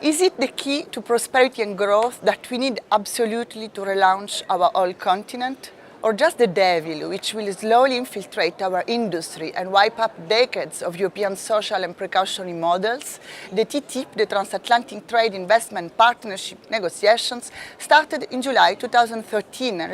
Is it the key to prosperity and growth that we need absolutely to relaunch our whole continent? Or just the devil, which will slowly infiltrate our industry and wipe up decades of European social and precautionary models? The TTIP, the Transatlantic Trade Investment Partnership negotiations, started in July 2013 and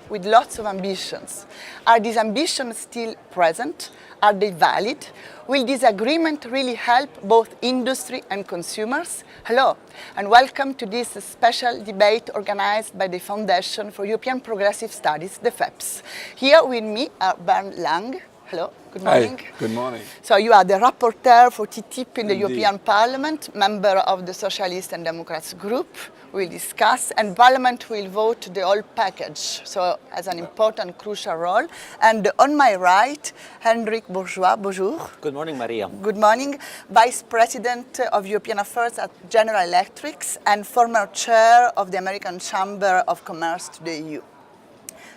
with lots of ambitions. Are these ambitions still present? Are they valid? Will this agreement really help both industry and consumers? Hello, and welcome to this special debate organized by the Foundation for European Progressive Studies, the FEPS. Here with me are Bernd Lange. Hello, good morning. Hi, good morning. So you are the rapporteur for TTIP in the Indeed. European Parliament, member of the Socialist and Democrats group. We'll discuss, and Parliament will vote the whole package, so has an important, crucial role. And on my right, Hendrick Bourgeois, bonjour. Good morning, Maria. Good morning, Vice President of European Affairs at General Electric and former chair of the American Chamber of Commerce to the EU.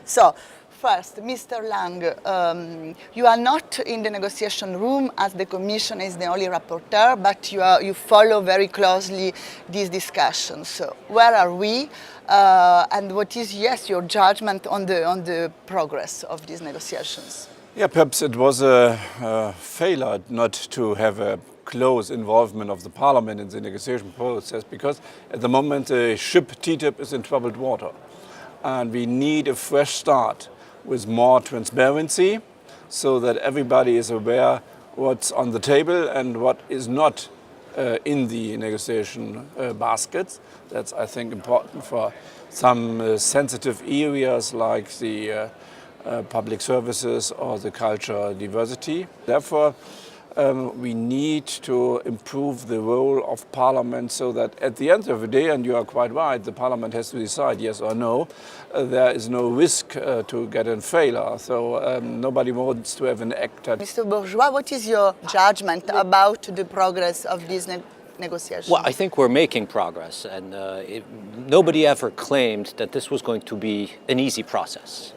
So, first, Mr. Lange, you are not in the negotiation room as the Commission is the only rapporteur, but you follow very closely these discussions. So where are we, and what is, your judgment on the progress of these negotiations? Yeah, perhaps it was a failure not to have a close involvement of the Parliament in the negotiation process, because at the moment the ship TTIP is in troubled water, and we need a fresh start with more transparency so that everybody is aware what's on the table and what is not in the negotiation baskets. That's, I think, important for some sensitive areas like the public services or the cultural diversity. Therefore, we need to improve the role of Parliament so that at the end of the day, and you are quite right, the Parliament has to decide yes or no, there is no risk to get in failure. So nobody wants to have an act. Mr. Bourgeois, what is your judgment about the progress of these negotiations? Well, I think we're making progress, and nobody ever claimed that this was going to be an easy process.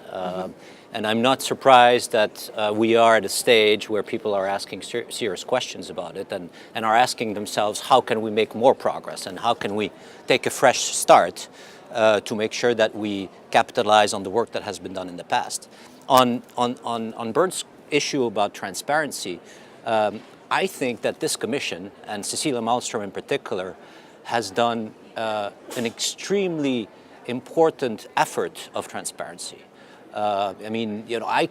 And I'm not surprised that we are at a stage where people are asking serious questions about it and are asking themselves, how can we make more progress and how can we take a fresh start to make sure that we capitalize on the work that has been done in the past. On Bernd's issue about transparency, I think that this Commission, and Cecilia Malmström in particular, has done an extremely important effort of transparency. I mean, I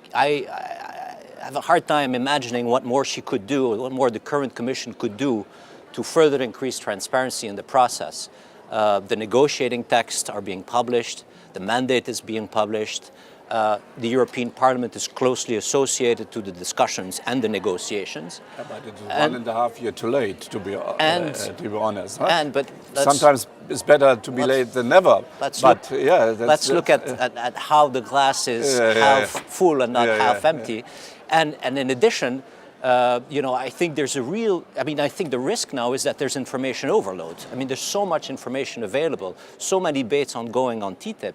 have a hard time imagining what more she could do, what more the current Commission could do to further increase transparency in the process. The negotiating texts are being published, the mandate is being published, the European Parliament is closely associated to the discussions and the negotiations. Yeah, but it's 1.5 years too late, to be honest. Huh? But sometimes it's better to be late than never. Let's look at how the glass is half full and not half empty. And in addition, I think there's I think the risk now is that there's information overload. I mean, there's so much information available, so many debates ongoing on TTIP,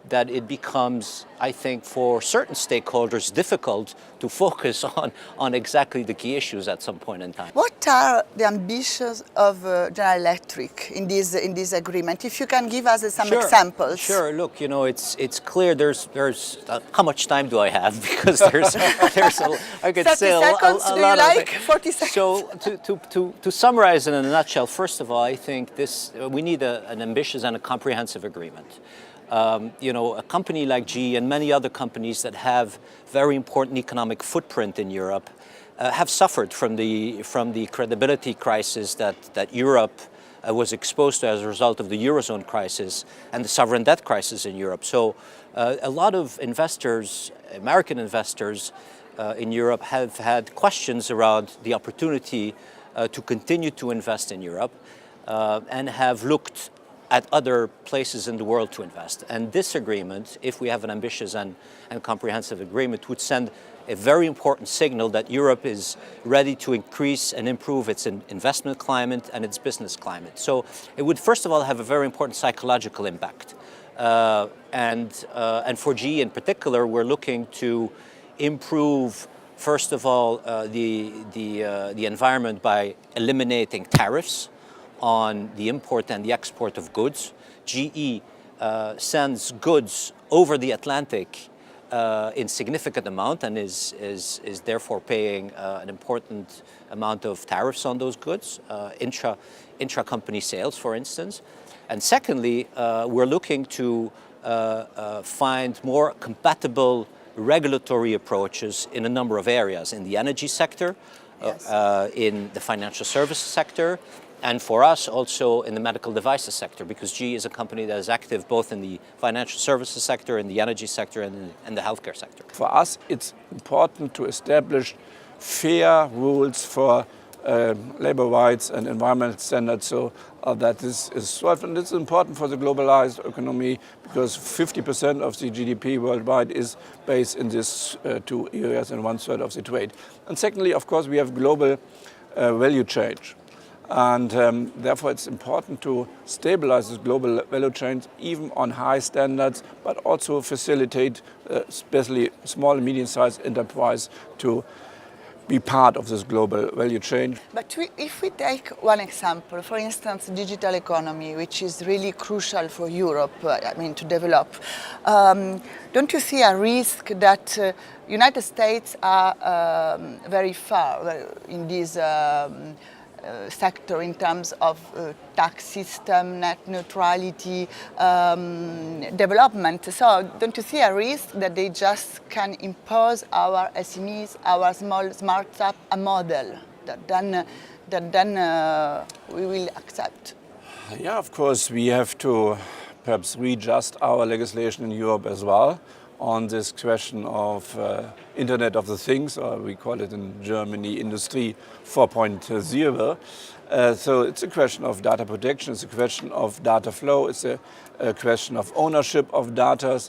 that it becomes, I think, for certain stakeholders difficult to focus on exactly the key issues at some point in time. What are the ambitions of General Electric in this agreement? If you can give us some examples. Sure. Look, it's clear. There's how much time do I have? Because there's I could say a lot of it. 40 seconds. So to summarize it in a nutshell, first of all, I think we need an ambitious and a comprehensive agreement. A company like GE and many other companies that have very important economic footprint in Europe have suffered from the credibility crisis that Europe was exposed to as a result of the Eurozone crisis and the sovereign debt crisis in Europe. So a lot of investors, American investors in Europe, have had questions around the opportunity to continue to invest in Europe and have looked at other places in the world to invest. And this agreement, if we have an ambitious and comprehensive agreement, would send a very important signal that Europe is ready to increase and improve its investment climate and its business climate. So it would first of all have a very important psychological impact. And for GE in particular, we're looking to improve, first of all, the environment by eliminating tariffs on the import and the export of goods. GE sends goods over the Atlantic in significant amount and is therefore paying an important amount of tariffs on those goods, intra-company sales, for instance. And secondly, we're looking to find more compatible regulatory approaches in a number of areas, in the energy sector, yes. In the financial services sector, and for us also in the medical devices sector, because GE is a company that is active both in the financial services sector, in the energy sector, and the healthcare sector. For us, it's important to establish fair rules for labor rights and environmental standards, so that this is solved. And it's important for the globalized economy because 50% of the GDP worldwide is based in these two areas and 1/3 of the trade. And secondly, of course, we have global value chain. And therefore it's important to stabilize this global value chains even on high standards, but also facilitate especially small and medium-sized enterprise to be part of this global value chain. But if we take one example, for instance, digital economy, which is really crucial for Europe, to develop, don't you see a risk that United States are very far in this sector in terms of tax system, net neutrality, development? So don't you see a risk that they just can impose our SMEs, our small startup, a model that then we will accept? Yeah, of course, we have to perhaps readjust our legislation in Europe as well on this question of Internet of the Things, or we call it in Germany Industry 4.0. So it's a question of data protection, it's a question of data flow, it's a question of ownership of data,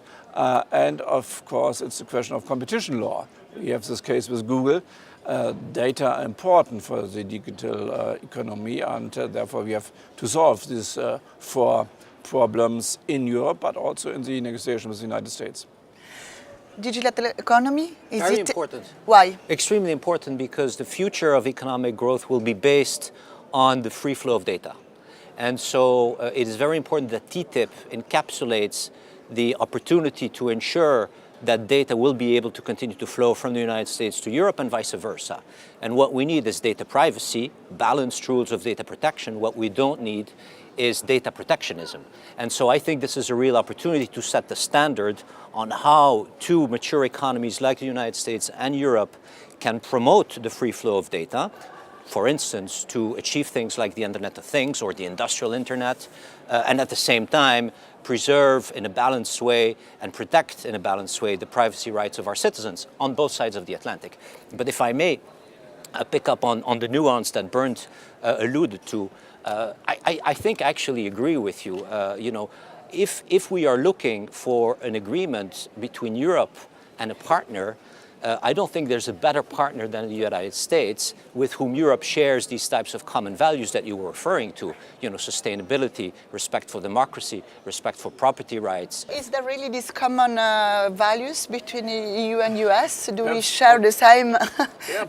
and of course it's a question of competition law. We have this case with Google. Data are important for the digital economy, and therefore we have to solve these four problems in Europe, but also in the negotiation with the United States. Digital economy? Is Very it important. Why? Extremely important because the future of economic growth will be based on the free flow of data. And so it is very important that TTIP encapsulates the opportunity to ensure that data will be able to continue to flow from the United States to Europe and vice versa. And what we need is data privacy, balanced rules of data protection. What we don't need is data protectionism. And so I think this is a real opportunity to set the standard on how two mature economies like the United States and Europe can promote the free flow of data, for instance, to achieve things like the Internet of Things or the industrial internet, and at the same time preserve in a balanced way and protect in a balanced way the privacy rights of our citizens on both sides of the Atlantic. But if I may pick up on the nuance that Bernd alluded to, I think I actually agree with you. If we are looking for an agreement between Europe and a partner, I don't think there's a better partner than the United States with whom Europe shares these types of common values that you were referring to, sustainability, respect for democracy, respect for property rights. Is there really these common values between EU and US? Do we share the same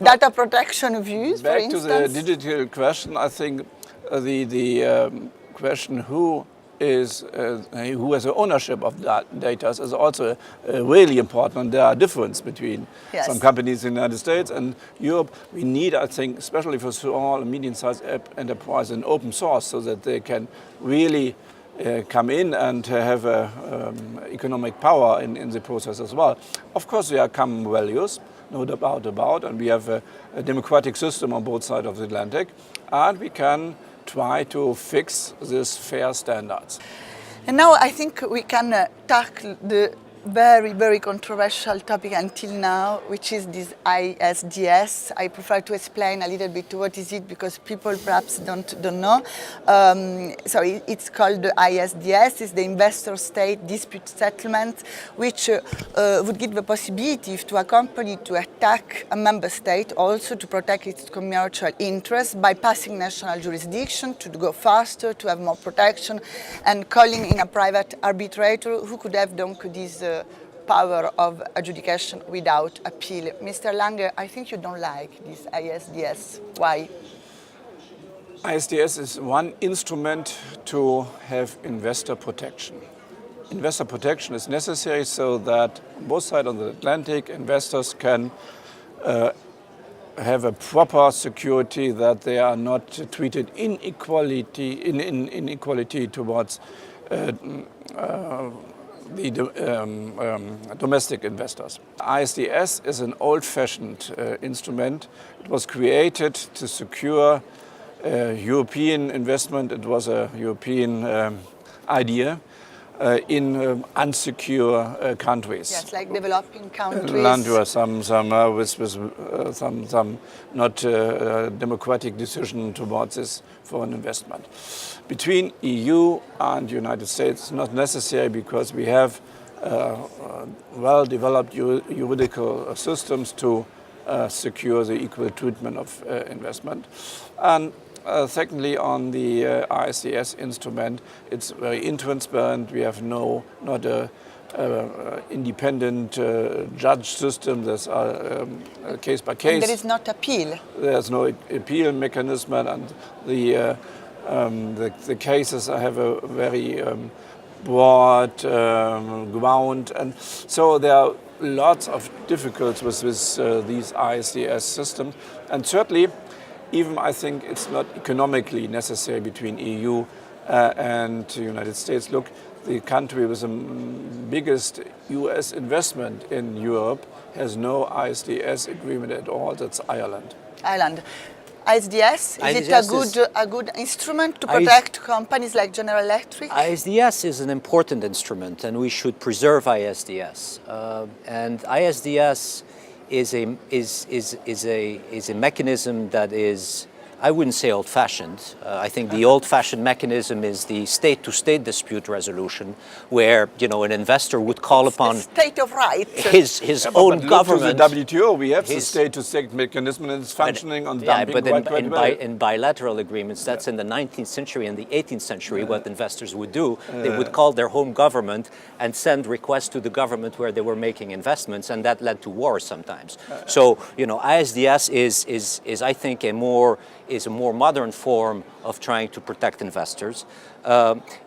data protection views, for instance? Back to the digital question, I think the question who has the ownership of that data is also really important. And there are differences between some companies in the United States and Europe. We need, I think, especially for small and medium-sized enterprise, an open source so that they can really come in and have economic power in the process as well. Of course, there are common values, no doubt about, and we have a democratic system on both sides of the Atlantic, and we can try to fix these fair standards. And now I think we can tackle the very, very controversial topic until now, which is this ISDS. I prefer to explain a little bit what is it because people perhaps don't know. So it's called the ISDS, it's the Investor State Dispute Settlement, which would give the possibility to a company to attack a member state, also to protect its commercial interests by passing national jurisdiction, to go faster, to have more protection, and calling in a private arbitrator who could have this power of adjudication without appeal. Mr. Lange, I think you don't like this ISDS. Why? ISDS is one instrument to have investor protection. Investor protection is necessary so that on both sides of the Atlantic, investors can have a proper security that they are not treated inequality towards the domestic investors. ISDS is an old-fashioned instrument. It was created to secure European investment. It was a European idea in unsecure countries. Yes, like developing countries. With some not democratic decision towards this foreign investment. Between EU and United States, it's not necessary because we have well-developed juridical systems to secure the equal treatment of investment. And secondly, on the ISDS instrument, it's very intransparent. We have not a independent judge system. There's case by case. And there is not appeal. There's no appeal mechanism, and the cases have a very broad ground, and so there are lots of difficulties with these ISDS systems, and certainly. Even I think it's not economically necessary between EU and the United States. Look, the country with the biggest US investment in Europe has no ISDS agreement at all. That's Ireland. Ireland. ISDS, is it a good instrument to protect companies like General Electric? ISDS is an important instrument, and we should preserve ISDS. And ISDS is a mechanism that is, I wouldn't say old-fashioned. I think the old-fashioned mechanism is the state-to-state dispute resolution, where an investor would call upon the state of right. his own government. To the WTO, we have the state-to-state mechanism, and it's functioning on dumping quite well. In bilateral agreements, that's in the 19th century and the 18th century. What investors would do, they would call their home government and send requests to the government where they were making investments, and that led to wars sometimes. So ISDS is I think a more modern form of trying to protect investors.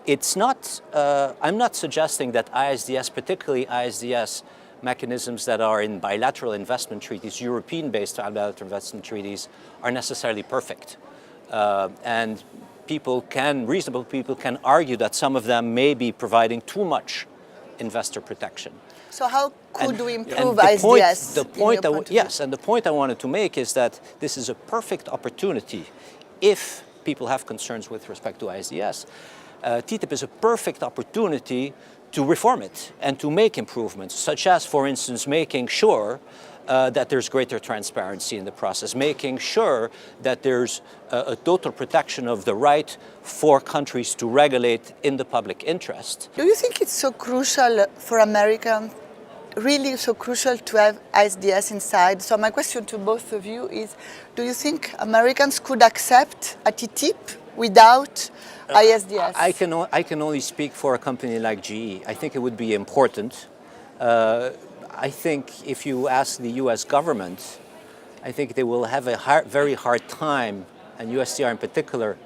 It's not. I'm not suggesting that ISDS, particularly ISDS mechanisms that are in bilateral investment treaties, European-based bilateral investment treaties, are necessarily perfect. And reasonable people can argue that some of them may be providing too much investor protection. So how could we improve ISDS? The point I wanted to make is that this is a perfect opportunity if people have concerns with respect to ISDS. TTIP is a perfect opportunity to reform it and to make improvements, such as, for instance, making sure that there's greater transparency in the process, making sure that there's a total protection of the right for countries to regulate in the public interest. Do you think it's so crucial for America, really so crucial to have ISDS inside? So my question to both of you is, do you think Americans could accept a TTIP without ISDS? I can only speak for a company like GE. I think it would be important. I think if you ask the US government, I think they will have a very hard time, and USTR in particular,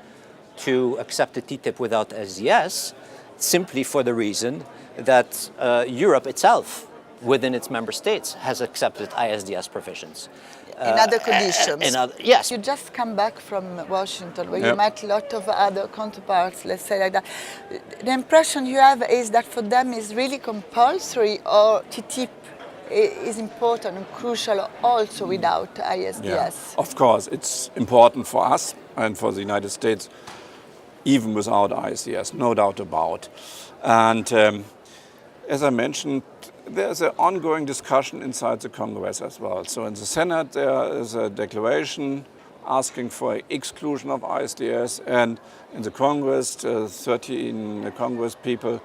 to accept a TTIP without ISDS, simply for the reason that Europe itself, within its member states, has accepted ISDS provisions. In other conditions. Yes. You just come back from Washington, where you met a lot of other counterparts, let's say like that. The impression you have is that for them is really compulsory, or TTIP is important and crucial also without ISDS. Yeah. Of course, it's important for us and for the United States, even without ISDS, no doubt about. And as I mentioned, there's an ongoing discussion inside the Congress as well. So in the Senate, there is a declaration asking for exclusion of ISDS, and in the Congress, 13 Congress people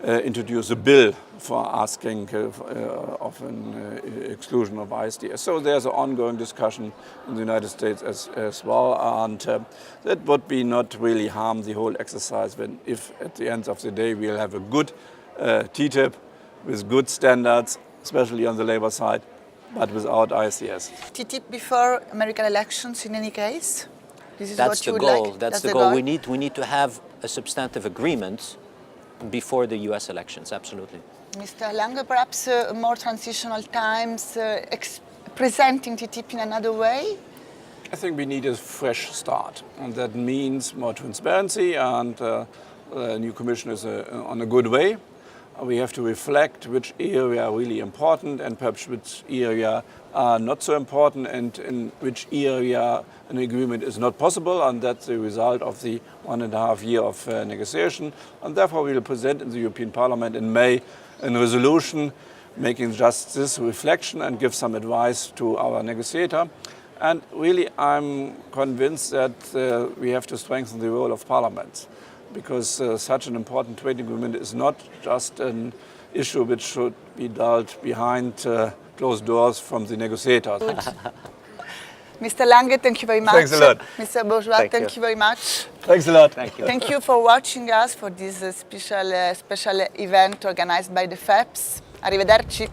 introduce a bill for asking of an exclusion of ISDS. So there's an ongoing discussion in the United States as well, and that would be not really harm the whole exercise if at the end of the day we'll have a good TTIP with good standards, especially on the labor side, but without ISDS. TTIP before American elections in any case? This is That's what you the would goal. like? That's the goal. We need to have a substantive agreement before the U.S. elections. Absolutely. Mr. Lange, perhaps more transitional times, presenting TTIP in another way? I think we need a fresh start, and that means more transparency, and the new Commission is on a good way. We have to reflect which area are really important and perhaps which area are not so important, and in which area an agreement is not possible, and that's the result of the 1.5 years of negotiation. And therefore we will present in the European Parliament in May a resolution making just this reflection and give some advice to our negotiator. And really I'm convinced that we have to strengthen the role of parliaments, because such an important trade agreement is not just an issue which should be dealt behind closed doors from the negotiators. Mr. Lange, thank you very much. Thanks a lot. Mr. Bourgeois, thank you very much. Thanks a lot. Thank you. Thank you for watching us for this special event organized by the FEPS. Arrivederci.